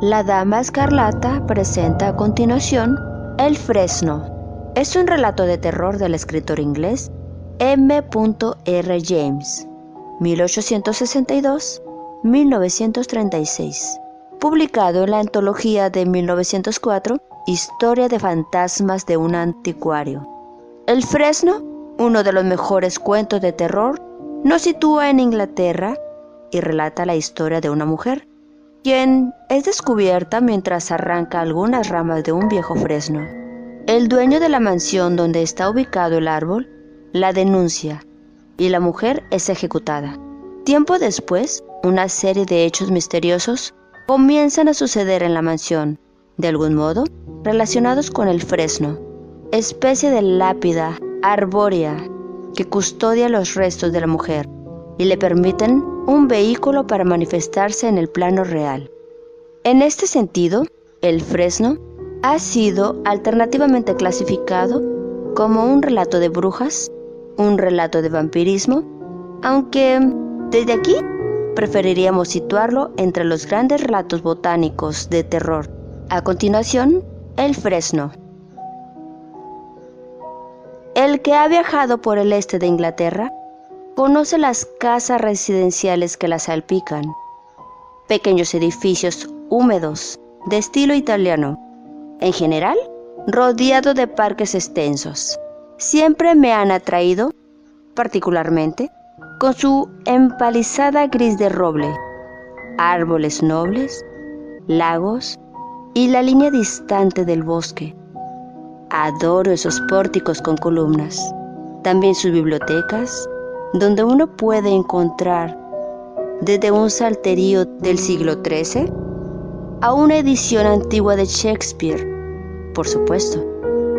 La Dama Escarlata presenta a continuación El Fresno. Es un relato de terror del escritor inglés M. R. James, 1862-1936, publicado en la antología de 1904, Historia de fantasmas de un anticuario. El Fresno, uno de los mejores cuentos de terror, nos sitúa en Inglaterra y relata la historia de una mujer, quien es descubierta mientras arranca algunas ramas de un viejo fresno. El dueño de la mansión donde está ubicado el árbol la denuncia y la mujer es ejecutada. Tiempo después, una serie de hechos misteriosos comienzan a suceder en la mansión, de algún modo relacionados con el fresno, especie de lápida arbórea que custodia los restos de la mujer y le permiten un vehículo para manifestarse en el plano real. En este sentido, el fresno ha sido alternativamente clasificado como un relato de brujas, un relato de vampirismo, aunque desde aquí preferiríamos situarlo entre los grandes relatos botánicos de terror. A continuación, el fresno. El que ha viajado por el este de Inglaterra conoce las casas residenciales que la salpican, pequeños edificios húmedos de estilo italiano, en general rodeado de parques extensos. Siempre me han atraído, particularmente, con su empalizada gris de roble, árboles nobles, lagos y la línea distante del bosque. Adoro esos pórticos con columnas, también sus bibliotecas, donde uno puede encontrar desde un salterio del siglo XIII a una edición antigua de Shakespeare. Por supuesto,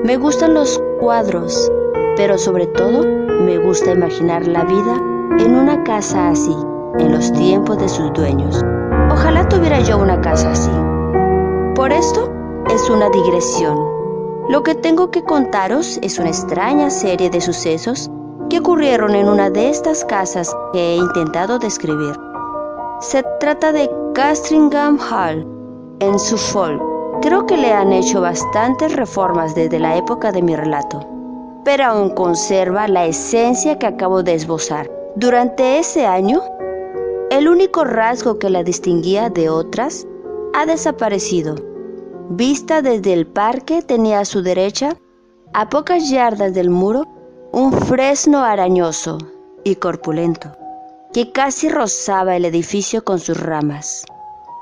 me gustan los cuadros, pero sobre todo me gusta imaginar la vida en una casa así, en los tiempos de sus dueños. Ojalá tuviera yo una casa así. Por esto es una digresión. Lo que tengo que contaros es una extraña serie de sucesos que ocurrieron en una de estas casas que he intentado describir. Se trata de Castringham Hall, en Suffolk. Creo que le han hecho bastantes reformas desde la época de mi relato, pero aún conserva la esencia que acabo de esbozar. Durante ese año, el único rasgo que la distinguía de otras ha desaparecido. Vista desde el parque, tenía a su derecha, a pocas yardas del muro, un fresno arañoso y corpulento, que casi rozaba el edificio con sus ramas.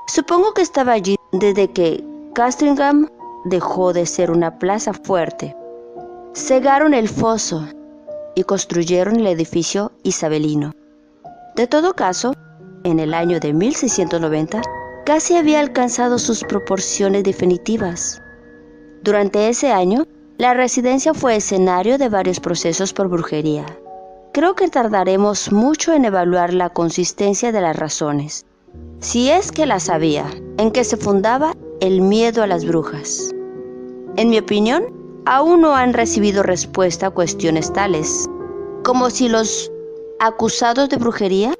Supongo que estaba allí desde que Castringham dejó de ser una plaza fuerte. Cegaron el foso y construyeron el edificio isabelino. De todo caso, en el año de 1690, casi había alcanzado sus proporciones definitivas. Durante ese año, la residencia fue escenario de varios procesos por brujería. Creo que tardaremos mucho en evaluar la consistencia de las razones, si es que las había, en que se fundaba el miedo a las brujas. En mi opinión, aún no han recibido respuesta a cuestiones tales, como si los acusados de brujería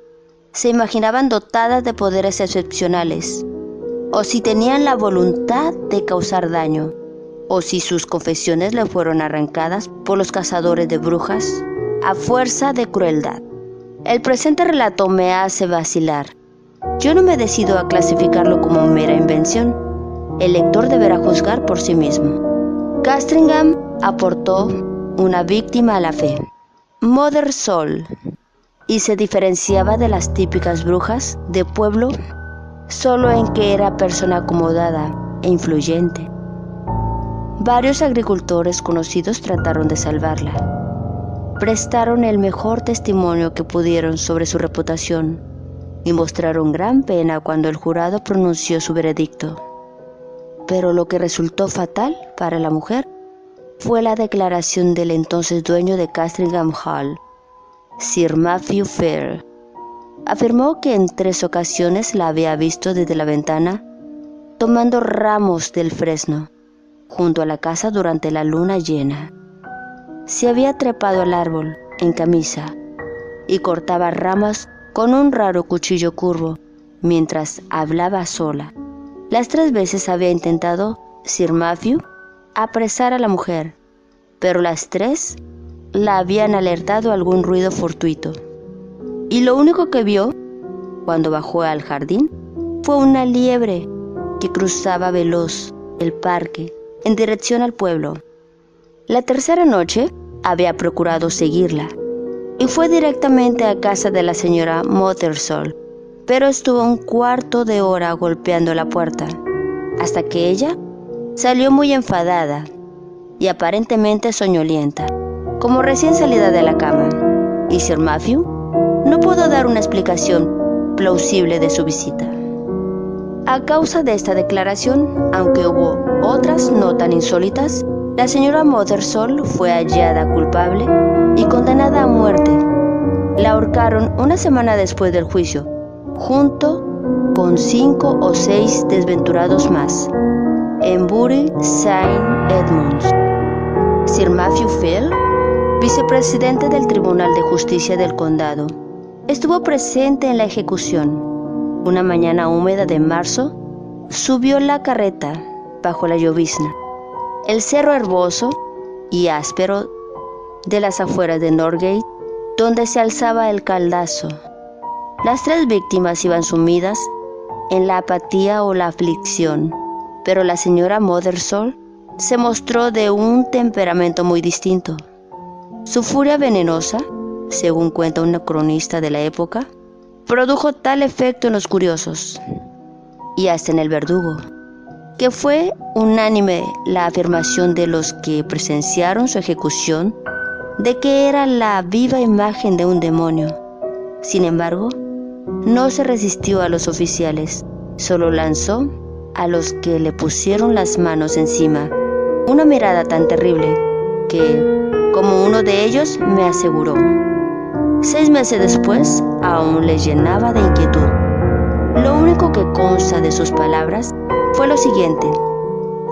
se imaginaban dotadas de poderes excepcionales, o si tenían la voluntad de causar daño, o si sus confesiones le fueron arrancadas por los cazadores de brujas a fuerza de crueldad. El presente relato me hace vacilar. Yo no me decido a clasificarlo como mera invención. El lector deberá juzgar por sí mismo. Castringham aportó una víctima a la fe, Mother Soul, y se diferenciaba de las típicas brujas de pueblo solo en que era persona acomodada e influyente. Varios agricultores conocidos trataron de salvarla. Prestaron el mejor testimonio que pudieron sobre su reputación y mostraron gran pena cuando el jurado pronunció su veredicto. Pero lo que resultó fatal para la mujer fue la declaración del entonces dueño de Castringham Hall, Sir Matthew Fair. Afirmó que en 3 ocasiones la había visto desde la ventana tomando ramos del fresno junto a la casa durante la luna llena. Se había trepado al árbol en camisa y cortaba ramas con un raro cuchillo curvo mientras hablaba sola. Las 3 veces había intentado Sir Matthew apresar a la mujer, pero las 3 la habían alertado algún ruido fortuito. Y lo único que vio, cuando bajó al jardín, fue una liebre que cruzaba veloz el parque en dirección al pueblo. La tercera noche había procurado seguirla y fue directamente a casa de la señora Mothersole, pero estuvo un cuarto de hora golpeando la puerta, hasta que ella salió muy enfadada y aparentemente soñolienta, como recién salida de la cama, y Sir Matthew no pudo dar una explicación plausible de su visita. A causa de esta declaración, aunque hubo otras no tan insólitas, la señora Mothersole fue hallada culpable y condenada a muerte. La ahorcaron una semana después del juicio, junto con 5 o 6 desventurados más, en Bury St. Edmunds. Sir Matthew Fell, vicepresidente del Tribunal de Justicia del Condado, estuvo presente en la ejecución. Una mañana húmeda de marzo, subió la carreta bajo la llovizna. El cerro herboso y áspero de las afueras de Norgate, donde se alzaba el caldazo. Las 3 víctimas iban sumidas en la apatía o la aflicción, pero la señora Mothersole se mostró de un temperamento muy distinto. Su furia venenosa, según cuenta una cronista de la época, produjo tal efecto en los curiosos, y hasta en el verdugo, que fue unánime la afirmación de los que presenciaron su ejecución de que era la viva imagen de un demonio. Sin embargo, no se resistió a los oficiales, solo lanzó a los que le pusieron las manos encima una mirada tan terrible que, como uno de ellos me aseguró, 6 meses después aún le llenaba de inquietud. Lo único que consta de sus palabras fue lo siguiente: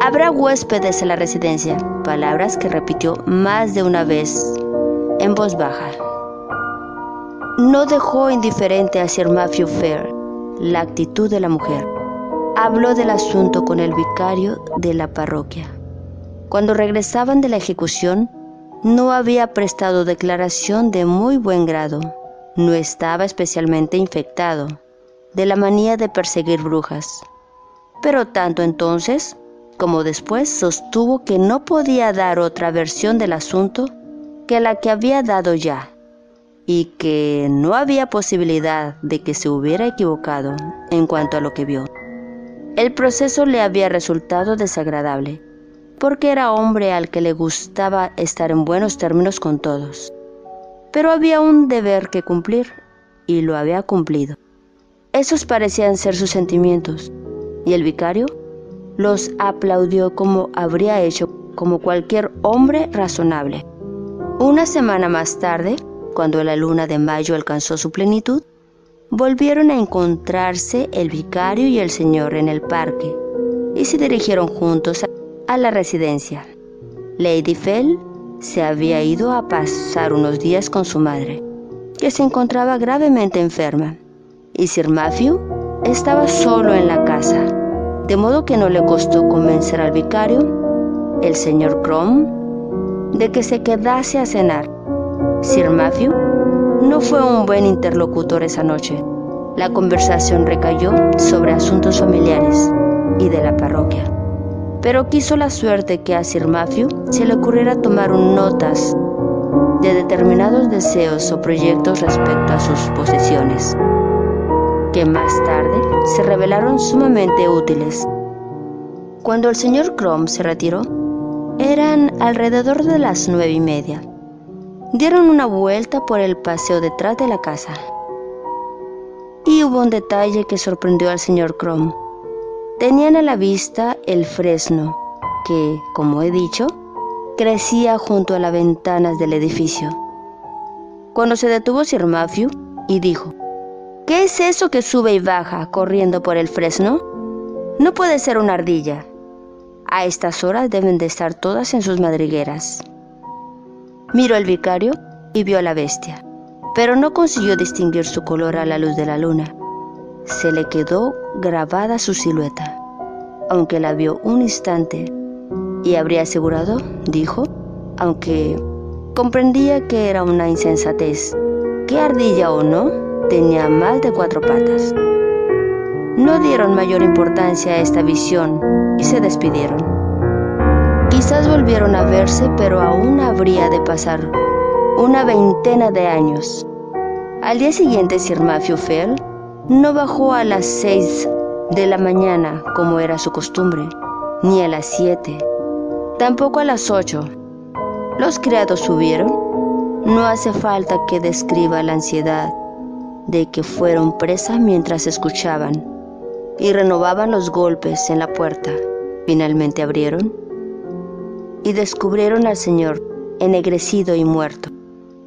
habrá huéspedes en la residencia, palabras que repitió más de una vez en voz baja. No dejó indiferente a Sir Matthew Fair la actitud de la mujer. Habló del asunto con el vicario de la parroquia. Cuando regresaban de la ejecución, no había prestado declaración de muy buen grado. No estaba especialmente infectado de la manía de perseguir brujas. Pero tanto entonces como después sostuvo que no podía dar otra versión del asunto que la que había dado ya, y que no había posibilidad de que se hubiera equivocado en cuanto a lo que vio. El proceso le había resultado desagradable, porque era hombre al que le gustaba estar en buenos términos con todos. Pero había un deber que cumplir, y lo había cumplido. Esos parecían ser sus sentimientos, y el vicario los aplaudió como habría hecho como cualquier hombre razonable. Una semana más tarde, cuando la luna de mayo alcanzó su plenitud, volvieron a encontrarse el vicario y el señor en el parque, y se dirigieron juntos a la residencia. Lady Fell se había ido a pasar unos días con su madre, que se encontraba gravemente enferma, y Sir Matthew estaba solo en la casa, de modo que no le costó convencer al vicario, el señor Crumb, de que se quedase a cenar. Sir Matthew no fue un buen interlocutor esa noche. La conversación recayó sobre asuntos familiares y de la parroquia, pero quiso la suerte que a Sir Matthew se le ocurriera tomar notas de determinados deseos o proyectos respecto a sus posesiones, que más tarde se revelaron sumamente útiles. Cuando el señor Crumb se retiró, eran alrededor de las 9:30. Dieron una vuelta por el paseo detrás de la casa, y hubo un detalle que sorprendió al señor Crumb. Tenían a la vista el fresno que, como he dicho, crecía junto a las ventanas del edificio. Cuando se detuvo Sir Matthew y dijo: ¿Qué es eso que sube y baja corriendo por el fresno? No puede ser una ardilla. A estas horas deben de estar todas en sus madrigueras. Miró el vicario y vio a la bestia, pero no consiguió distinguir su color a la luz de la luna. Se le quedó grabada su silueta. aunque la vio un instante, y habría asegurado, dijo, aunque comprendía que era una insensatez, que ardilla o no, tenía más de 4 patas. No dieron mayor importancia a esta visión y se despidieron. Quizás volvieron a verse, pero aún habría de pasar una veintena de años. Al día siguiente, Sir Matthew Fell no bajó a las 6 de la mañana, como era su costumbre, ni a las 7, tampoco a las 8. Los criados subieron. No hace falta que describa la ansiedad de que fueron presa mientras escuchaban y renovaban los golpes en la puerta. Finalmente abrieron y descubrieron al señor ennegrecido y muerto,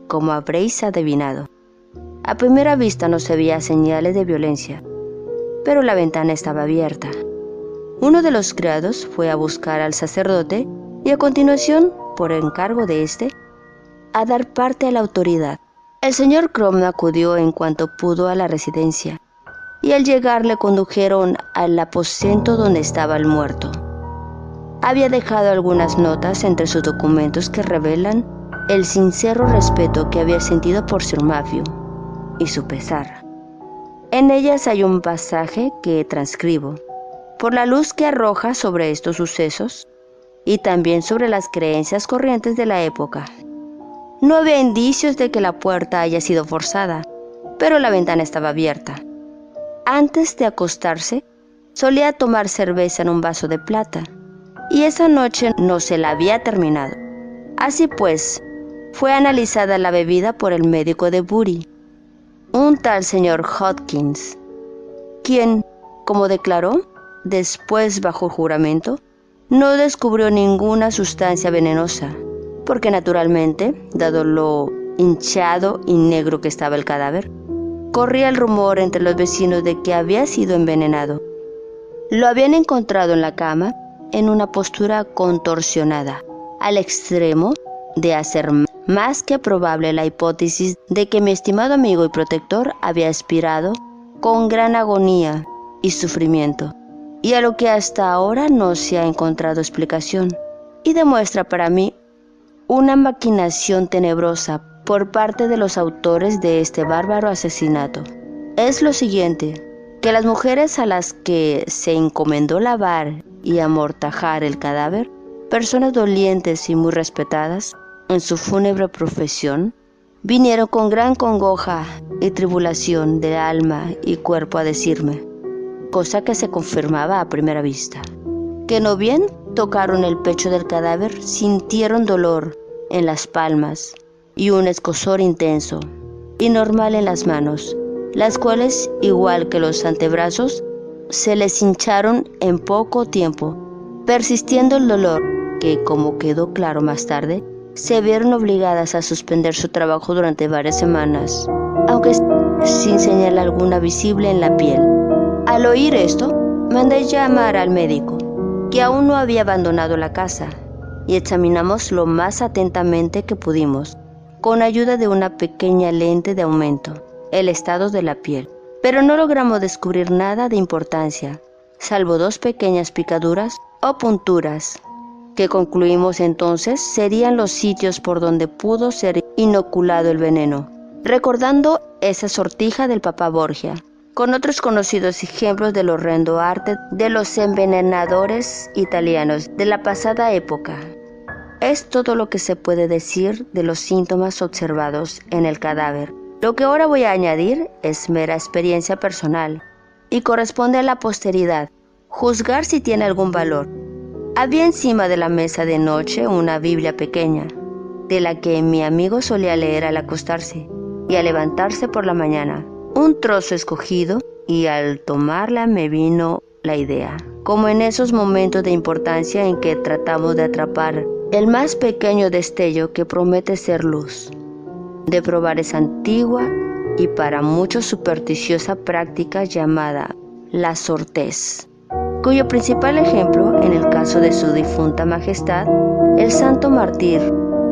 como habréis adivinado. A primera vista no se veía señales de violencia, pero la ventana estaba abierta. Uno de los criados fue a buscar al sacerdote y a continuación, por encargo de éste, a dar parte a la autoridad. El señor Crom acudió en cuanto pudo a la residencia, y al llegar le condujeron al aposento donde estaba el muerto. Había dejado algunas notas entre sus documentos que revelan el sincero respeto que había sentido por Sir Matthew y su pesar. En ellas hay un pasaje que transcribo. Por la luz que arroja sobre estos sucesos y también sobre las creencias corrientes de la época, no había indicios de que la puerta haya sido forzada, pero la ventana estaba abierta. Antes de acostarse, solía tomar cerveza en un vaso de plata, y esa noche no se la había terminado. Así pues, fue analizada la bebida por el médico de Bury, un tal señor Hodkins, quien, como declaró, después bajo juramento, no descubrió ninguna sustancia venenosa, porque naturalmente, dado lo hinchado y negro que estaba el cadáver, corría el rumor entre los vecinos de que había sido envenenado. Lo habían encontrado en la cama, en una postura contorsionada, al extremo de hacer más que probable la hipótesis de que mi estimado amigo y protector había expirado con gran agonía y sufrimiento, y a lo que hasta ahora no se ha encontrado explicación, y demuestra para mí una maquinación tenebrosa por parte de los autores de este bárbaro asesinato. Es lo siguiente, que las mujeres a las que se encomendó lavar y amortajar el cadáver, personas dolientes y muy respetadas en su fúnebre profesión, vinieron con gran congoja y tribulación de alma y cuerpo a decirme, cosa que se confirmaba a primera vista, que no bien tocaron el pecho del cadáver, sintieron dolor en las palmas y un escozor intenso y normal en las manos, las cuales, igual que los antebrazos, se les hincharon en poco tiempo, persistiendo el dolor que, como quedó claro más tarde, se vieron obligadas a suspender su trabajo durante varias semanas, aunque sin señal alguna visible en la piel. Al oír esto, mandé llamar al médico, que aún no había abandonado la casa, y examinamos lo más atentamente que pudimos, con ayuda de una pequeña lente de aumento, el estado de la piel. Pero no logramos descubrir nada de importancia, salvo 2 pequeñas picaduras o punturas, que concluimos entonces serían los sitios por donde pudo ser inoculado el veneno, recordando esa sortija del Papa Borgia, con otros conocidos ejemplos del horrendo arte de los envenenadores italianos de la pasada época. Es todo lo que se puede decir de los síntomas observados en el cadáver. Lo que ahora voy a añadir es mera experiencia personal y corresponde a la posteridad, juzgar si tiene algún valor. Había encima de la mesa de noche una Biblia pequeña, de la que mi amigo solía leer al acostarse y al levantarse por la mañana. Un trozo escogido, y al tomarla me vino la idea, como en esos momentos de importancia en que tratamos de atrapar el más pequeño destello que promete ser luz, de probar esa antigua y para muchos supersticiosa práctica llamada la sortez, cuyo principal ejemplo, en el caso de su difunta majestad, el santo mártir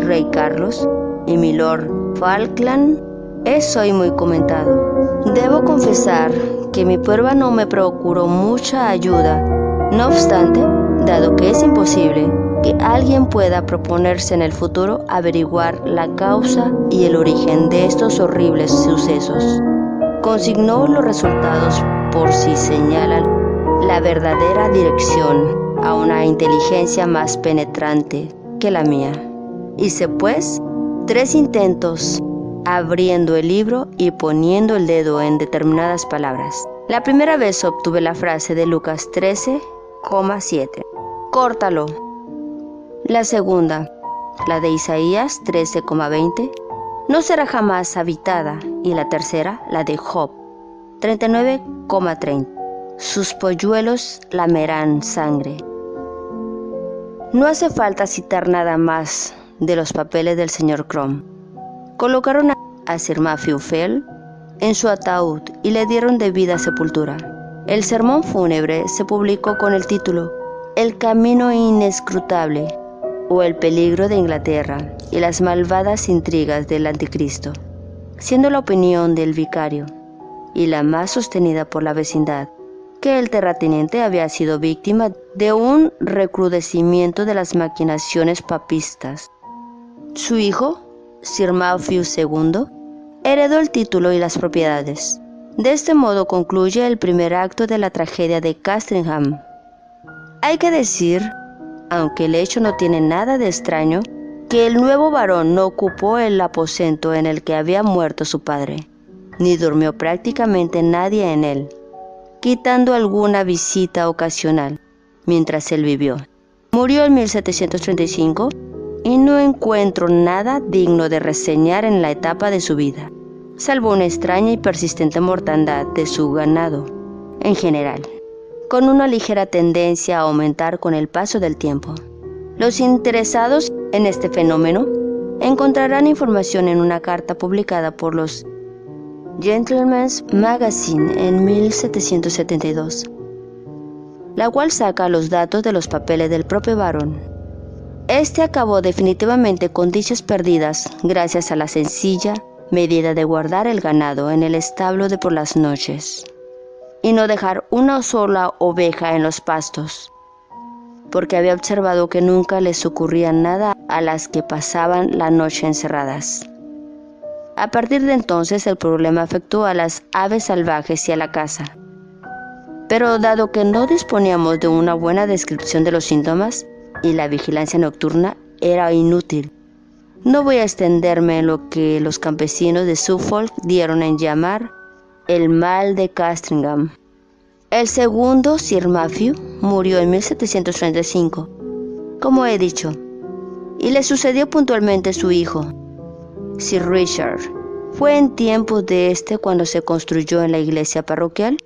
Rey Carlos y mi Lord Falkland, es hoy muy comentado. Debo confesar que mi prueba no me procuró mucha ayuda, No obstante, dado que es imposible que alguien pueda proponerse en el futuro averiguar la causa y el origen de estos horribles sucesos, consignó los resultados por si señalan la verdadera dirección a una inteligencia más penetrante que la mía. Hice pues 3 intentos abriendo el libro y poniendo el dedo en determinadas palabras. La primera vez obtuve la frase de Lucas 13,7. Córtalo. La segunda, la de Isaías 13,20. No será jamás habitada. Y la tercera, la de Job 39,30. Sus polluelos lamerán sangre. No hace falta citar nada más de los papeles del señor Crom. Colocaron a Sir Matthew Fell en su ataúd y le dieron debida sepultura. El sermón fúnebre se publicó con el título El camino inescrutable o el peligro de Inglaterra y las malvadas intrigas del anticristo, siendo la opinión del vicario y la más sostenida por la vecindad que el terrateniente había sido víctima de un recrudecimiento de las maquinaciones papistas. Su hijo, Sir Matthew II, heredó el título y las propiedades. De este modo concluye el primer acto de la tragedia de Castringham. Hay que decir, aunque el hecho no tiene nada de extraño, que el nuevo varón no ocupó el aposento en el que había muerto su padre, ni durmió prácticamente nadie en él, quitando alguna visita ocasional, mientras él vivió. Murió en 1735 y no encuentro nada digno de reseñar en la etapa de su vida, salvo una extraña y persistente mortandad de su ganado en general, con una ligera tendencia a aumentar con el paso del tiempo. Los interesados en este fenómeno encontrarán información en una carta publicada por los Gentleman's Magazine en 1772, la cual saca los datos de los papeles del propio varón. Este acabó definitivamente con dichas perdidas gracias a la sencilla medida de guardar el ganado en el establo de por las noches y no dejar una sola oveja en los pastos, porque había observado que nunca les ocurría nada a las que pasaban la noche encerradas. A partir de entonces el problema afectó a las aves salvajes y a la caza. Pero dado que no disponíamos de una buena descripción de los síntomas y la vigilancia nocturna era inútil, no voy a extenderme en lo que los campesinos de Suffolk dieron en llamar el mal de Castringham. El segundo, Sir Matthew, murió en 1735, como he dicho, y le sucedió puntualmente su hijo, Sir Richard. Fue en tiempos de este cuando se construyó en la iglesia parroquial,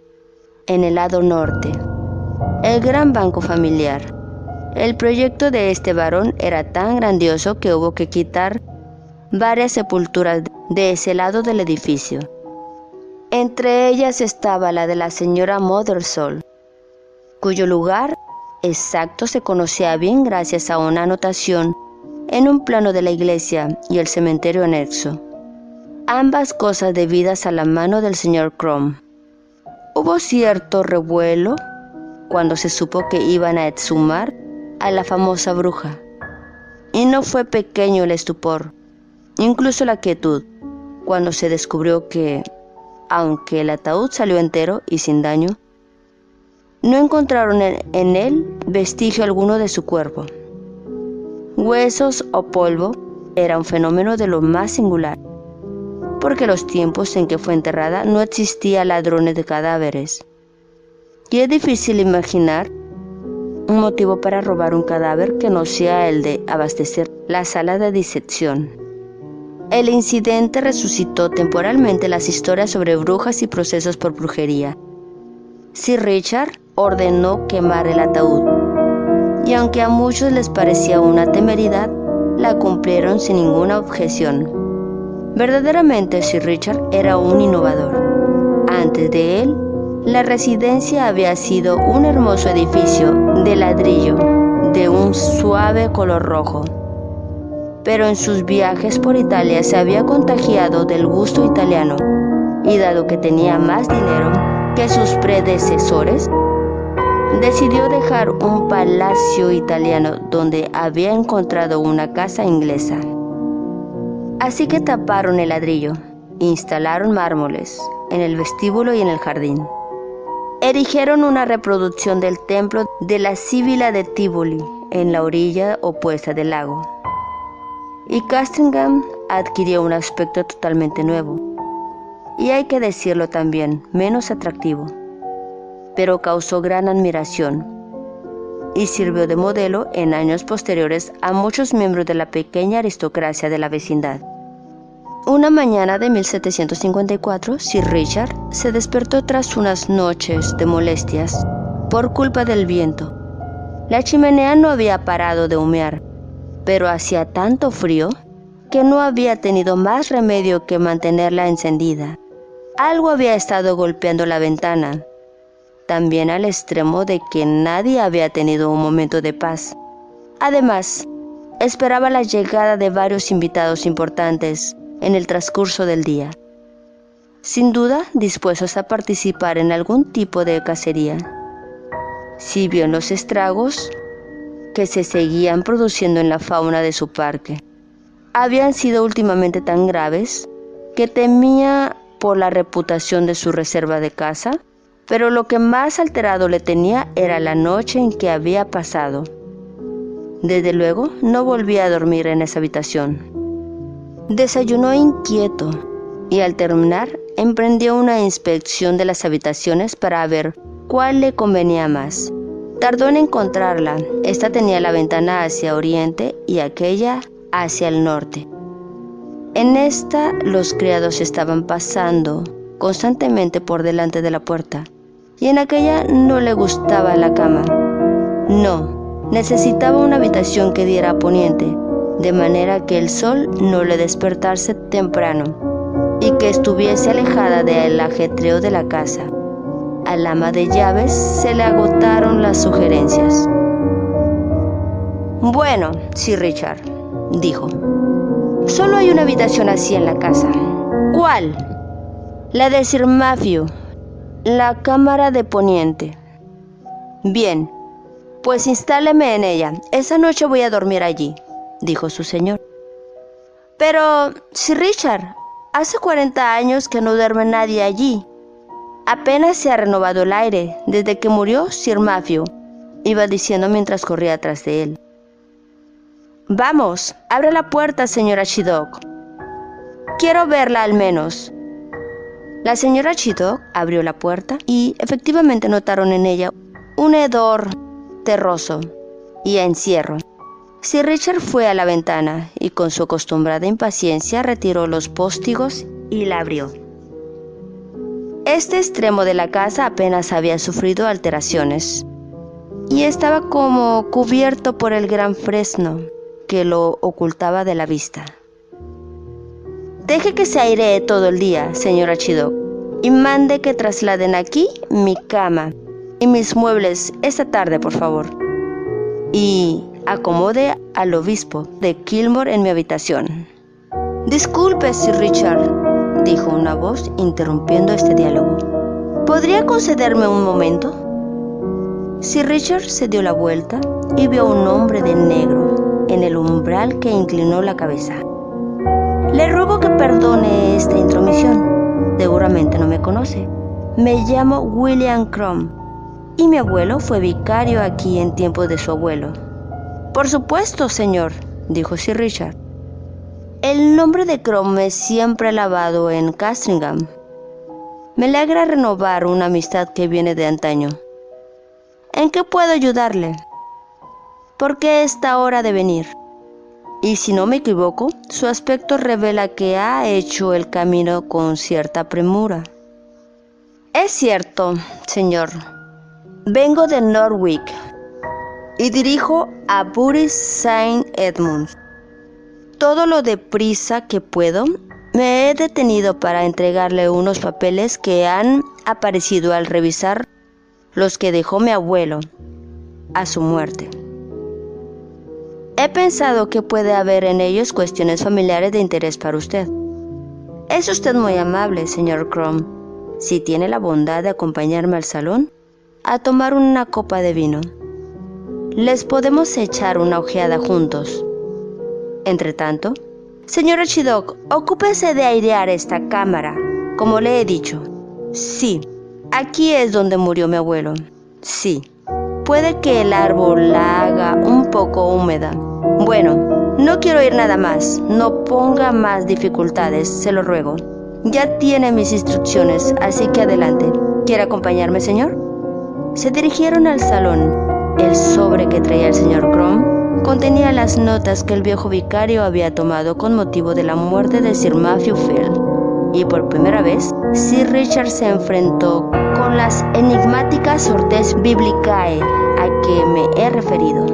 en el lado norte, el gran banco familiar. El proyecto de este varón era tan grandioso que hubo que quitar varias sepulturas de ese lado del edificio. Entre ellas estaba la de la señora Mothersole, cuyo lugar exacto se conocía bien gracias a una anotación en un plano de la iglesia y el cementerio anexo, ambas cosas debidas a la mano del señor Crom. Hubo cierto revuelo cuando se supo que iban a exhumar a la famosa bruja, y no fue pequeño el estupor, incluso la quietud, cuando se descubrió que, aunque el ataúd salió entero y sin daño, no encontraron en él vestigio alguno de su cuerpo. Huesos o polvo era un fenómeno de lo más singular, porque los tiempos en que fue enterrada no existía ladrones de cadáveres, y es difícil imaginar un motivo para robar un cadáver que no sea el de abastecer la sala de disección. El incidente resucitó temporalmente las historias sobre brujas y procesos por brujería. Sir Richard ordenó quemar el ataúd, y aunque a muchos les parecía una temeridad, la cumplieron sin ninguna objeción. Verdaderamente Sir Richard era un innovador. Antes de él, la residencia había sido un hermoso edificio de ladrillo de un suave color rojo, pero en sus viajes por Italia se había contagiado del gusto italiano, y dado que tenía más dinero que sus predecesores, decidió dejar un palacio italiano donde había encontrado una casa inglesa. Así que taparon el ladrillo, instalaron mármoles en el vestíbulo y en el jardín. Erigieron una reproducción del templo de la Sibila de Tívoli en la orilla opuesta del lago. Y Castringham adquirió un aspecto totalmente nuevo, y hay que decirlo también, menos atractivo, pero causó gran admiración y sirvió de modelo en años posteriores a muchos miembros de la pequeña aristocracia de la vecindad. Una mañana de 1754, Sir Richard se despertó tras unas noches de molestias por culpa del viento. La chimenea no había parado de humear, pero hacía tanto frío que no había tenido más remedio que mantenerla encendida. Algo había estado golpeando la ventana, también al extremo de que nadie había tenido un momento de paz. Además, esperaba la llegada de varios invitados importantes en el transcurso del día, sin duda dispuestos a participar en algún tipo de cacería. Si vio los estragos que se seguían produciendo en la fauna de su parque, habían sido últimamente tan graves que temía por la reputación de su reserva de caza, pero lo que más alterado le tenía era la noche en que había pasado. Desde luego, no volvía a dormir en esa habitación. Desayunó inquieto y al terminar emprendió una inspección de las habitaciones para ver cuál le convenía más. Tardó en encontrarla. Esta tenía la ventana hacia oriente y aquella hacia el norte. En esta los criados estaban pasando constantemente por delante de la puerta, y en aquella no le gustaba la cama. No, necesitaba una habitación que diera a poniente, de manera que el sol no le despertase temprano y que estuviese alejada del ajetreo de la casa. Al ama de llaves se le agotaron las sugerencias. «Bueno, Sir Richard», dijo, «solo hay una habitación así en la casa». «¿Cuál?» «La de Sir Matthew, la cámara de poniente». «Bien, pues instáleme en ella. Esa noche voy a dormir allí», dijo su señor. «Pero, Sir Richard, hace 40 años que no duerme nadie allí. Apenas se ha renovado el aire desde que murió Sir Matthew», iba diciendo mientras corría atrás de él. «Vamos, abre la puerta, señora Chidiock. Quiero verla al menos». La señora Chidiock abrió la puerta y efectivamente notaron en ella un hedor terroso y a encierro. Sir Richard fue a la ventana y con su acostumbrada impaciencia retiró los póstigos y la abrió. Este extremo de la casa apenas había sufrido alteraciones y estaba como cubierto por el gran fresno que lo ocultaba de la vista. «Deje que se airee todo el día, señora Chidiock, y mande que trasladen aquí mi cama y mis muebles esta tarde, por favor. Y acomode al obispo de Kilmore en mi habitación». «Disculpe, Sir Richard», dijo una voz interrumpiendo este diálogo. «¿Podría concederme un momento?» Sir Richard se dio la vuelta y vio a un hombre de negro en el umbral que inclinó la cabeza. «Le ruego que perdone esta intromisión. Seguramente no me conoce. Me llamo William Crumb y mi abuelo fue vicario aquí en tiempos de su abuelo». «Por supuesto, señor», dijo Sir Richard. «El nombre de Crumb es siempre alabado en Castringham. Me alegra renovar una amistad que viene de antaño. ¿En qué puedo ayudarle? ¿Por qué esta hora de venir? Y si no me equivoco, su aspecto revela que ha hecho el camino con cierta premura». «Es cierto, señor. Vengo de Norwich y dirijo a Bury St. Edmunds. Todo lo deprisa que puedo. Me he detenido para entregarle unos papeles que han aparecido al revisar los que dejó mi abuelo a su muerte. He pensado que puede haber en ellos cuestiones familiares de interés para usted». «Es usted muy amable, señor Crumb. Si tiene la bondad de acompañarme al salón, a tomar una copa de vino. Les podemos echar una ojeada juntos. Entretanto, señor Archiduque, ocúpese de airear esta cámara, como le he dicho. Sí, aquí es donde murió mi abuelo. Sí, puede que el árbol la haga un poco húmeda. Bueno, no quiero oír nada más. No ponga más dificultades, se lo ruego. Ya tiene mis instrucciones, así que adelante. ¿Quiere acompañarme, señor? Se dirigieron al salón. El sobre que traía el señor Crom contenía las notas que el viejo vicario había tomado con motivo de la muerte de Sir Matthew Fell. Y por primera vez, Sir Richard se enfrentó con las enigmáticas Sortes Biblicae a que me he referido.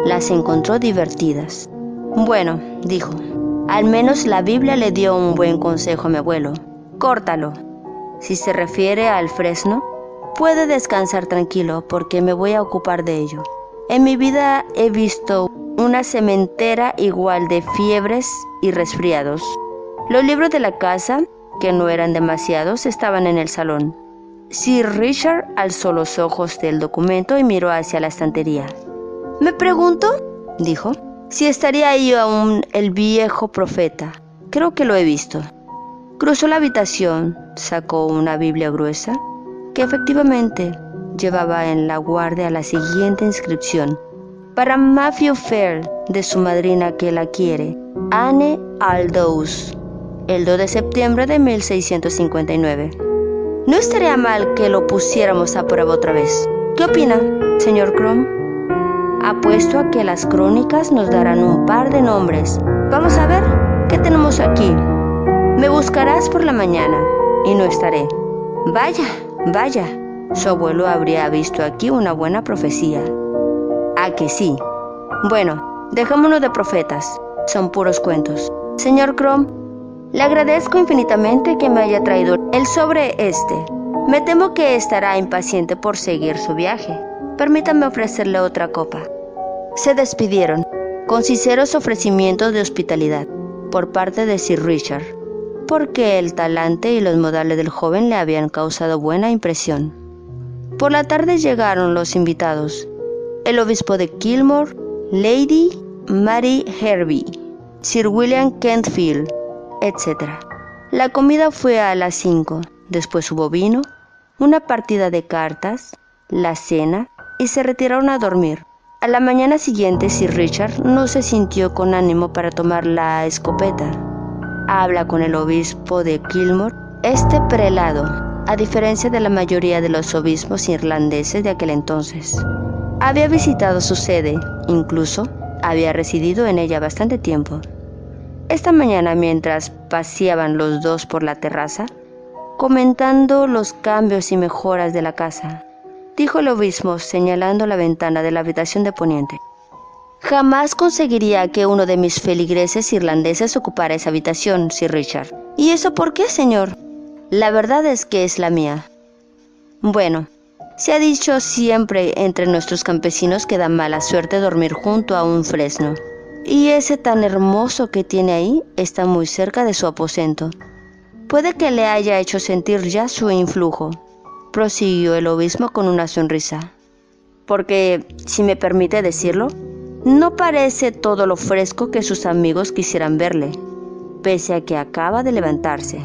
Las encontró divertidas. Bueno, dijo, al menos la Biblia le dio un buen consejo a mi abuelo. Córtalo. Si se refiere al fresno, puede descansar tranquilo porque me voy a ocupar de ello. En mi vida he visto una sementera igual de fiebres y resfriados. Los libros de la casa, que no eran demasiados, estaban en el salón. Sir Richard alzó los ojos del documento y miró hacia la estantería. Me pregunto, dijo, si estaría ahí aún el viejo profeta. Creo que lo he visto. Cruzó la habitación, sacó una Biblia gruesa, que efectivamente llevaba en la guardia la siguiente inscripción: para Matthew Fell, de su madrina que la quiere, Anne Aldous, el 2 de septiembre de 1659. No estaría mal que lo pusiéramos a prueba otra vez. ¿Qué opina, señor Crom? Apuesto a que las crónicas nos darán un par de nombres. Vamos a ver qué tenemos aquí. Me buscarás por la mañana y no estaré. Vaya, vaya, su abuelo habría visto aquí una buena profecía. ¿A que sí? Bueno, dejémonos de profetas, son puros cuentos. Señor Crom, le agradezco infinitamente que me haya traído el sobre este. Me temo que estará impaciente por seguir su viaje. Permítame ofrecerle otra copa. Se despidieron, con sinceros ofrecimientos de hospitalidad, por parte de Sir Richard, porque el talante y los modales del joven le habían causado buena impresión. Por la tarde llegaron los invitados: el obispo de Kilmore, Lady Mary Hervey, Sir William Kentfield, etc. La comida fue a las 5, después hubo vino, una partida de cartas, la cena, y se retiraron a dormir. A la mañana siguiente Sir Richard no se sintió con ánimo para tomar la escopeta. Habla con el obispo de Kilmore. Este prelado, a diferencia de la mayoría de los obispos irlandeses de aquel entonces, había visitado su sede, incluso había residido en ella bastante tiempo. Esta mañana, mientras paseaban los dos por la terraza, comentando los cambios y mejoras de la casa, dijo el obispo señalando la ventana de la habitación de poniente: jamás conseguiría que uno de mis feligreses irlandeses ocupara esa habitación, Sir Richard. ¿Y eso por qué, señor? La verdad es que es la mía. Bueno, se ha dicho siempre entre nuestros campesinos que da mala suerte dormir junto a un fresno. Y ese tan hermoso que tiene ahí está muy cerca de su aposento. Puede que le haya hecho sentir ya su influjo, prosiguió el obispo con una sonrisa. Porque, si me permite decirlo, no parece todo lo fresco que sus amigos quisieran verle, pese a que acaba de levantarse.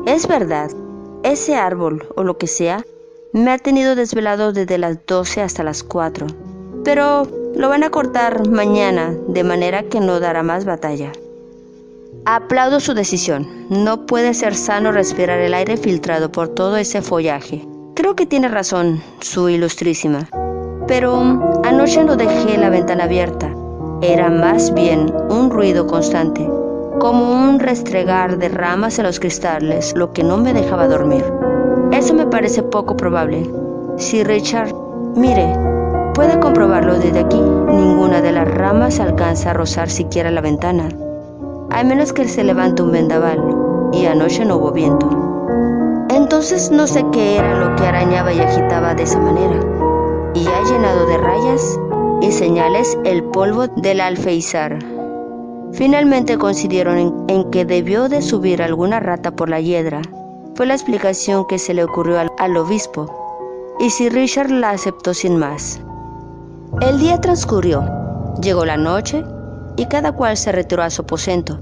Es verdad, ese árbol, o lo que sea, me ha tenido desvelado desde las 12 hasta las 4, pero lo van a cortar mañana, de manera que no dará más batalla. Aplaudo su decisión. No puede ser sano respirar el aire filtrado por todo ese follaje. Creo que tiene razón, su ilustrísima. Pero anoche no dejé la ventana abierta. Era más bien un ruido constante, como un restregar de ramas en los cristales, lo que no me dejaba dormir. Eso me parece poco probable. Si Richard, mire, puede comprobarlo desde aquí. Ninguna de las ramas alcanza a rozar siquiera la ventana, a menos que se levante un vendaval, y anoche no hubo viento. Entonces no sé qué era lo que arañaba y agitaba de esa manera, y ha llenado de rayas y señales el polvo del alféizar. Finalmente coincidieron en que debió de subir alguna rata por la hiedra. Fue la explicación que se le ocurrió al obispo. y Sir Richard la aceptó sin más. El día transcurrió, llegó la noche y cada cual se retiró a su aposento,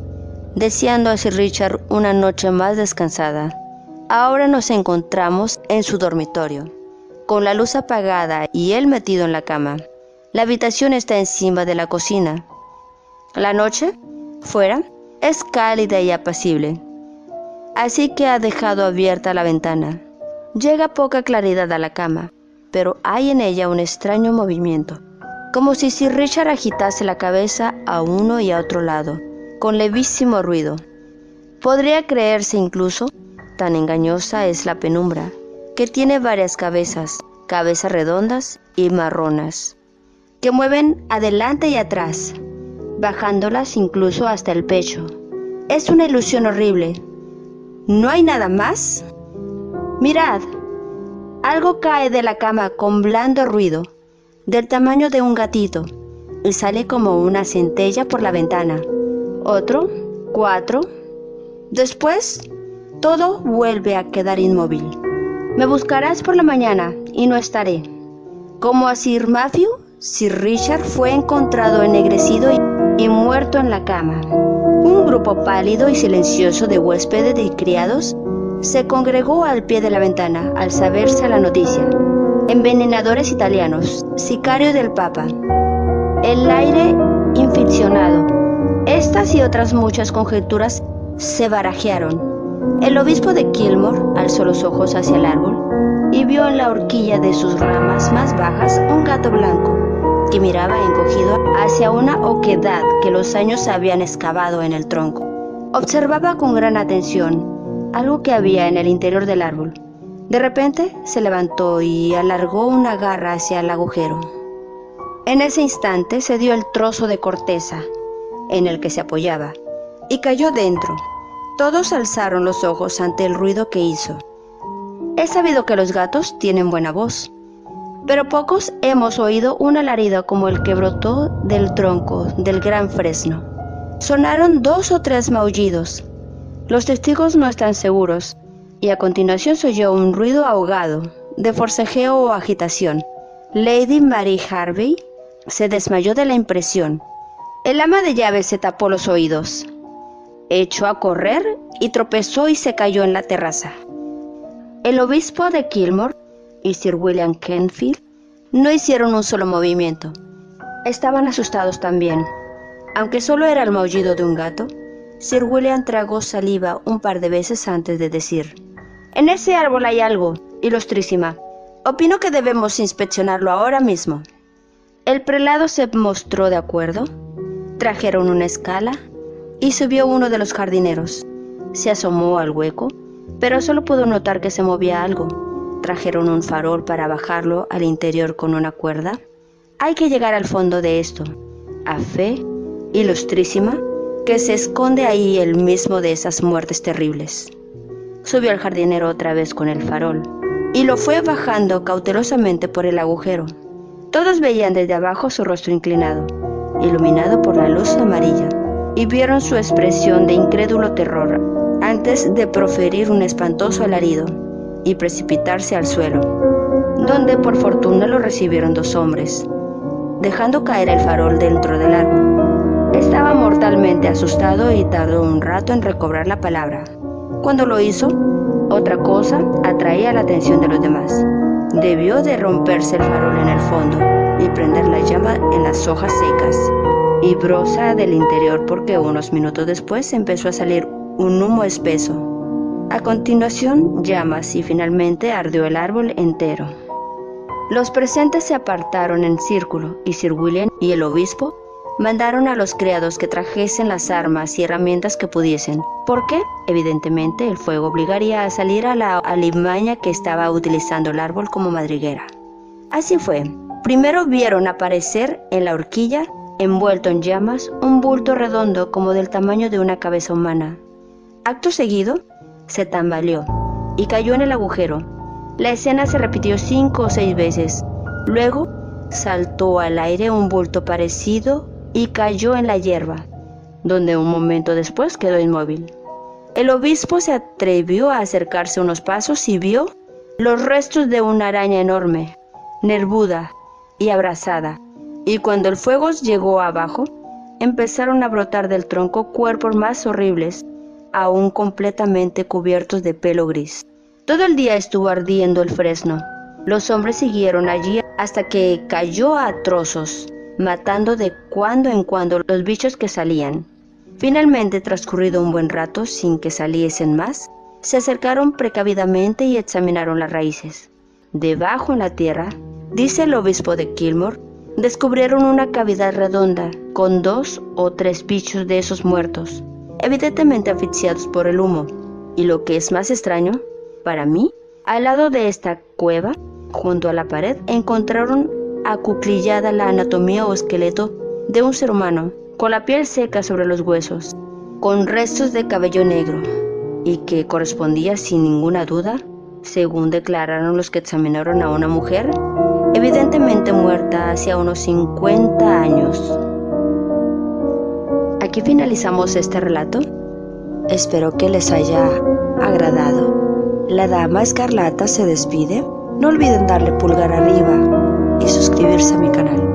deseando a Sir Richard una noche más descansada. Ahora nos encontramos en su dormitorio, con la luz apagada y él metido en la cama. La habitación está encima de la cocina. La noche, fuera, es cálida y apacible, así que ha dejado abierta la ventana. Llega poca claridad a la cama, pero hay en ella un extraño movimiento, como si Sir Richard agitase la cabeza a uno y a otro lado, con levísimo ruido. Podría creerse incluso, tan engañosa es la penumbra, que tiene varias cabezas redondas y marronas, que mueven adelante y atrás, bajándolas incluso hasta el pecho. Es una ilusión horrible. ¿No hay nada más? Mirad, algo cae de la cama con blando ruido, del tamaño de un gatito, y sale como una centella por la ventana. Otro, 4. Después, todo vuelve a quedar inmóvil. Me buscarás por la mañana y no estaré. Como a Sir Matthew, Sir Richard fue encontrado ennegrecido y muerto en la cama. Un grupo pálido y silencioso de huéspedes y criados se congregó al pie de la ventana al saberse la noticia. Envenenadores italianos, sicario del Papa, el aire inficcionado. Estas y otras muchas conjeturas se barajearon. El obispo de Kilmore alzó los ojos hacia el árbol y vio en la horquilla de sus ramas más bajas un gato blanco que miraba encogido hacia una oquedad que los años habían excavado en el tronco. Observaba con gran atención algo que había en el interior del árbol. De repente se levantó y alargó una garra hacia el agujero. En ese instante se dio el trozo de corteza en el que se apoyaba y cayó dentro. Todos alzaron los ojos ante el ruido que hizo. He sabido que los gatos tienen buena voz, pero pocos hemos oído un alarido como el que brotó del tronco del gran fresno. Sonaron 2 o 3 maullidos. Los testigos no están seguros, y a continuación se oyó un ruido ahogado, de forcejeo o agitación. Lady Mary Harvey se desmayó de la impresión. El ama de llaves se tapó los oídos, echó a correr y tropezó y se cayó en la terraza. El obispo de Kilmore y Sir William Kenfield no hicieron un solo movimiento. Estaban asustados también. Aunque solo era el maullido de un gato, Sir William tragó saliva un par de veces antes de decir: «En ese árbol hay algo, ilustrísima. Opino que debemos inspeccionarlo ahora mismo». El prelado se mostró de acuerdo. Trajeron una escala y subió uno de los jardineros. Se asomó al hueco, pero solo pudo notar que se movía algo. Trajeron un farol para bajarlo al interior con una cuerda. Hay que llegar al fondo de esto. A fe, ilustrísima, que se esconde ahí el mismo de esas muertes terribles. Subió el jardinero otra vez con el farol y lo fue bajando cautelosamente por el agujero. Todos veían desde abajo su rostro inclinado, iluminado por la luz amarilla, y vieron su expresión de incrédulo terror antes de proferir un espantoso alarido y precipitarse al suelo, donde por fortuna lo recibieron 2 hombres, dejando caer el farol dentro del árbol. Estaba mortalmente asustado y tardó un rato en recobrar la palabra. Cuando lo hizo, otra cosa atraía la atención de los demás. Debió de romperse el farol en el fondo y prender la llama en las hojas secas y brosa del interior, porque unos minutos después empezó a salir un humo espeso. A continuación, llamas y finalmente ardió el árbol entero. Los presentes se apartaron en círculo y Sir William y el obispo mandaron a los criados que trajesen las armas y herramientas que pudiesen, porque, evidentemente, el fuego obligaría a salir a la alimaña que estaba utilizando el árbol como madriguera. Así fue. Primero vieron aparecer en la horquilla, envuelto en llamas, un bulto redondo como del tamaño de una cabeza humana. Acto seguido, se tambaleó y cayó en el agujero. La escena se repitió 5 o 6 veces. Luego, saltó al aire un bulto parecido y cayó en la hierba, donde un momento después quedó inmóvil. El obispo se atrevió a acercarse unos pasos y vio los restos de una araña enorme, nervuda y abrasada, y cuando el fuego llegó abajo, empezaron a brotar del tronco cuerpos más horribles, aún completamente cubiertos de pelo gris. Todo el día estuvo ardiendo el fresno. Los hombres siguieron allí hasta que cayó a trozos, matando de cuando en cuando los bichos que salían. Finalmente, transcurrido un buen rato sin que saliesen más, se acercaron precavidamente y examinaron las raíces. Debajo en la tierra, dice el obispo de Kilmore, descubrieron una cavidad redonda con 2 o 3 bichos de esos muertos, evidentemente asfixiados por el humo. Y lo que es más extraño, para mí, al lado de esta cueva, junto a la pared, encontraron acuclillada la anatomía o esqueleto de un ser humano, con la piel seca sobre los huesos, con restos de cabello negro, y que correspondía sin ninguna duda, según declararon los que examinaron a una mujer, evidentemente muerta hacía unos 50 años. Aquí finalizamos este relato. Espero que les haya agradado. La Dama Escarlata se despide. No olviden darle pulgar arriba y suscribirse a mi canal.